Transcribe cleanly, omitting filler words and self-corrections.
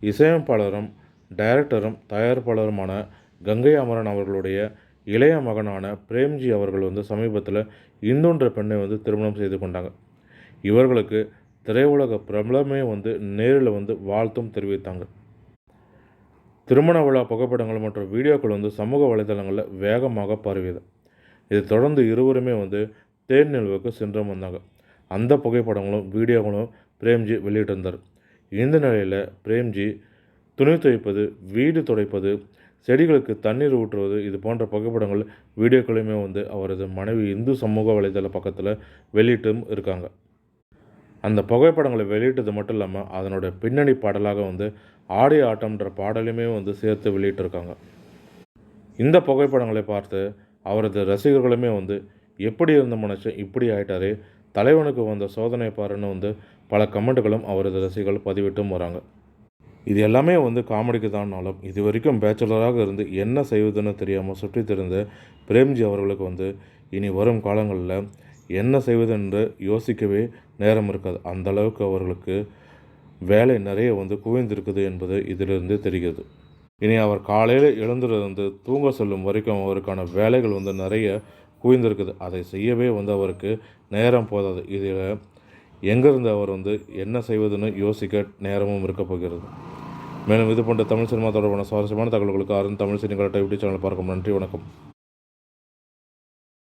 இசையமைப்பாளரும் டைரக்டரும் தயாரிப்பாளருமான கங்கை அமரன் அவர்களுடைய இளைய மகனான பிரேம்ஜி அவர்கள் சமீபத்தில் இந்துன்ற பெண்ணை திருமணம் செய்து கொண்டாங்க. இவர்களுக்கு திரையுலக பிரபலமே நேரில் வாழ்த்தும் தெரிவித்தாங்க. திருமண விழா புகைப்படங்கள் மற்றும் வீடியோக்கள் சமூக வலைதளங்களில் வேகமாக பரவியது. இதை தொடர்ந்து இருவருமே தேன் நிலவுக்கு சென்று வந்தாங்க. அந்த புகைப்படங்களும் வீடியோக்களும் பிரேம்ஜி வெளியிட்டிருந்தார். இந்த நிலையில் பிரேம்ஜி துணி துவைப்பது, வீடு துடைப்பது, செடிகளுக்கு தண்ணீர் ஊற்றுவது இது போன்ற புகைப்படங்கள் வீடியோக்களையுமே அவரது மனைவி இந்து சமூக வலைதள பக்கத்தில் வெளியிட்டும் இருக்காங்க. அந்த புகைப்படங்களை வெளியிட்டது மட்டும் இல்லாமல் அதனுடைய பின்னணி பாடலாக ஆடி ஆட்டம்ன்ற பாடலையுமே சேர்த்து வெளியிட்டிருக்காங்க. இந்த புகைப்படங்களை பார்த்து அவரது ரசிகர்களுமே எப்படி இருந்த மனுஷன் இப்படி ஆயிட்டாரே, தலைவனுக்கு வந்த சோதனை பாருன்னு பல கமெண்ட்டுகளும் அவரது ரசிகர்கள் பதிவிட்டும் வராங்க. இது எல்லாமே காமெடிக்கு தான்னாலும் இது வரைக்கும் பேச்சுலராக இருந்து என்ன செய்வதுன்னு தெரியாமல் சுற்றி திரிந்த பிரேம்ஜி அவர்களுக்கு இனி வரும் காலங்களில் என்ன செய்வதென்று யோசிக்கவே நேரம் இருக்காது. அந்தளவுக்கு அவர்களுக்கு வேலை நிறைய குவிந்திருக்குது என்பது இதிலிருந்து தெரிகிறது. இனி அவர் காலையில் எழுந்திருந்து தூங்க சொல்லும் வரைக்கும் அவருக்கான வேலைகள் நிறைய குவிந்திருக்குது. அதை செய்யவே அவருக்கு நேரம் போதாது. இதில் எங்கேருந்து அவர் என்ன செய்வதுன்னு யோசிக்க நேரமும் இருக்க போகிறது. மேலும் இது போன்ற தமிழ் சினிமா தொடர்பான சுவாரஸ்யமான தகவல்களுக்கு தமிழ் சினிமா யூடியூப் சேனல் பார்க்கும். நன்றி, வணக்கம்.